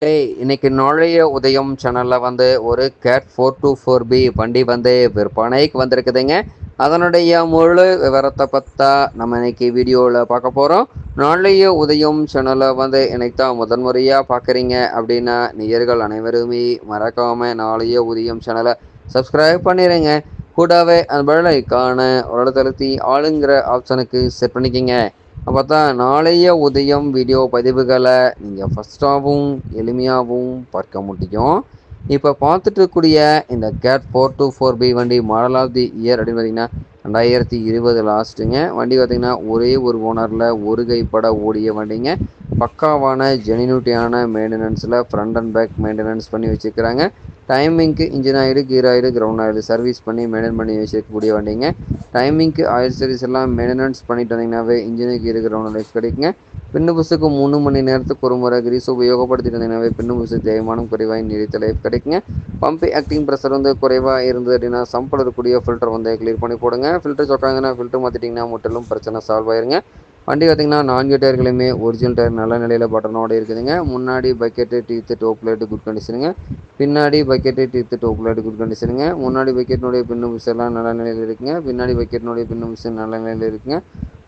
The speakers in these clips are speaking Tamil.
இன்னைக்கு நாளைய உதயம் சேனல்ல ஒரு கேட் 424B வண்டி விற்பனைக்கு வந்திருக்குதுங்க. அதனுடைய முழு விவரத்தை பத்தா நம்ம இன்னைக்கு வீடியோவில் பார்க்க போகிறோம். நாளைய உதயம் சேனலை இன்னைக்கு தான் முதன்முறையாக பார்க்குறீங்க அப்படின்னா நேயர்கள் அனைவருமே மறக்காம நாளைய உதயம் சேனலை சப்ஸ்கிரைப் பண்ணிடுங்க. கூடவே அந்த பெல் ஐகான ஒரு தளர்த்தி ஆளுங்கிற ஆப்ஷனுக்கு செட் பண்ணிக்கிங்க. அப்போ தான் நாளைய உதயம் வீடியோ பதிவுகளை நீங்கள் ஃபஸ்ட்டாகவும் எளிமையாகவும் பார்க்க முடியும். இப்போ பார்த்துட்டு இருக்கக்கூடிய இந்த கேட் 424B வண்டி மாடல் ஆஃப் தி இயர் அப்படின்னு பார்த்தீங்கன்னா 2020 லாஸ்ட்டுங்க. வண்டி பார்த்திங்கன்னா ஒரே ஒரு ஓனரில் ஒரு கைப்பட ஓடிய வண்டிங்க. பக்காவான ஜெனினிட்டியான மெயின்டெனன்ஸில் ஃப்ரண்ட் அண்ட் பேக் மெயின்டெனன்ஸ் பண்ணி வச்சுருக்கிறாங்க. டைமிங்க்கு இன்ஜின் ஆயிடு, கீர் ஆயிடு, கிரவுண்ட் ஆயிடு சர்வீஸ் பண்ணி மெயின்டைன் பண்ணி வச்சுருக்கக்கூடிய வண்டிங்க. டைமிங்க்கு ஆயில் சர்வீஸ் எல்லாம் மெயின்டெனன்ஸ் பண்ணிட்டு வந்தீங்கன்னாவே இன்ஜினுக்கு கீர் கிரவுண்ட் லைஃப் கிடைக்குங்க. பின்னு புசுக்கு 3 மணி நேரத்துக்கு ஒரு முறை கிரீஸ் உபயோகப்படுத்திட்டு வந்தீங்கன்னாவே பின்னு புசு தேய்மானம் குறைவாக நீடித்த லைஃப் கிடைக்குங்க. பம்பு ஆக்டிங் ப்ரெஷர் குறைவாக இருந்தது அப்படின்னா சம்பில் இருக்கக்கூடிய ஃபில்டர் கிளியர் பண்ணி போடுங்க. ஃபில்டர் சொக்காங்கன்னா ஃபில்டர் மாற்றிட்டிங்கன்னா முற்றிலும் பிரச்சனை சால்வ் ஆயிருங்க. வண்டி பார்த்திங்கன்னா 4 டயர்களுமே ஒரிஜினல் டயர் நல்ல நிலையில் பட்டனோடு இருக்குதுங்க. முன்னாடி bucket teeth top light good கண்டிஷனுங்க. பின்னாடி bucket teeth top light good கண்டிஷனுங்க. முன்னாடி பக்கெட்டினுடைய பின்னு புஷ் எல்லாம் நல்ல நிலையில் இருக்குங்க. பின்னாடி பக்கெட்டினுடைய பின்னு புஷ் நல்ல நிலையில் இருக்குங்க.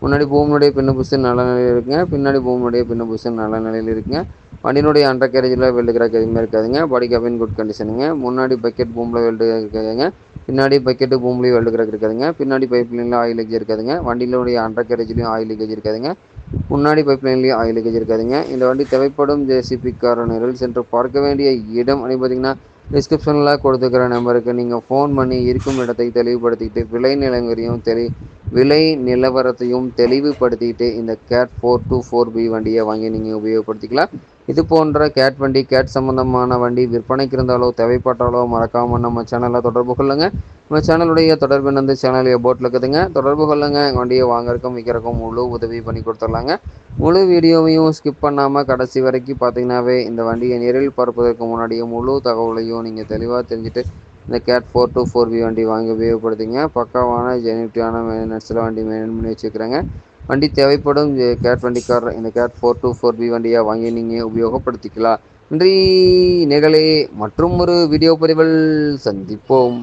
முன்னாடி பூமியுடைய பின்னு புஷ் நல்ல நிலையில் இருக்குங்க. பின்னாடி பூமியுடைய பின்னு புஷ் நல்ல நிலையில் இருக்குங்க. வண்டியினுடைய அண்டர் கேரேஜில் வெல்டு கிராக் எதுவுமே இருக்காதுங்க. பாடி கேபின் குட் கண்டிஷனுங்க. முன்னாடி பக்கெட் பூமில் வெல்டு இருக்காதுங்க. பின்னாடி பக்கெட்டு பூம்லேயும் வெல்டு கிராக் இருக்காதுங்க. பின்னாடி பைப் லைனில் ஆயில் லீக்கேஜ் இருக்காதுங்க. வண்டியிலுடைய அண்டர் கேரேஜ்லையும் ஆயில் லீக்கேஜ் இருக்காதுங்க. முன்னாடி பைப் லைன்லேயும் ஆயில் லீக்கேஜ் இருக்காதுங்க. இந்த வண்டி தேவைப்படும் ஜேசிபி கார் நிரல் சென்று பார்க்க வேண்டிய இடம் அப்படின்னு பார்த்தீங்கன்னா டிஸ்கிரிப்ஷனில் கொடுத்துக்கிற நம்பருக்கு நீங்கள் ஃபோன் பண்ணி இருக்கும் இடத்தை தெளிவுபடுத்திக்கிட்டு விலை நிலவரத்தையும் தெளிவுபடுத்திட்டு இந்த கேட் 424B வண்டியை வாங்கி நீங்கள் உபயோகப்படுத்திக்கலாம். இது போன்ற கேட் வண்டி, கேட் சம்பந்தமான வண்டி விற்பனைக்கு இருந்தாலோ தேவைப்பட்டாலோ மறக்காமல் நம்ம சேனலில் தொடர்பு கொள்ளுங்க. நம்ம சேனலுடைய தொடர்பு சேனல் போட்டில் இருக்குதுங்க. தொடர்பு கொள்ளுங்க. வண்டியை வாங்குறதுக்கும் விற்கிறக்கும் முழு உதவி பண்ணி கொடுத்துடலாங்க. முழு வீடியோவையும் ஸ்கிப் பண்ணாமல் கடைசி வரைக்கும் பார்த்தீங்கன்னாவே இந்த வண்டியை நேரில் பார்ப்பதற்கு முன்னாடியே முழு தகவலையும் நீங்கள் தெளிவாக தெரிஞ்சுட்டு இந்த கேட் 424B வண்டி வாங்கி உபயோகப்படுத்திங்க. பக்காவான ஜெனிட்டியான மெயின்டெனன்ஸில் வண்டி மெயின்டைன் பண்ணி வச்சுருக்கிறாங்க. வண்டி தேவைப்படும் கேட் வண்டிக்கார் இந்த கேட் 424B வண்டியை வாங்கி நீங்கள் உபயோகப்படுத்திக்கலாம். நன்றி நேயர்களே, மற்றும் ஒரு வீடியோ பதிவில் சந்திப்போம்.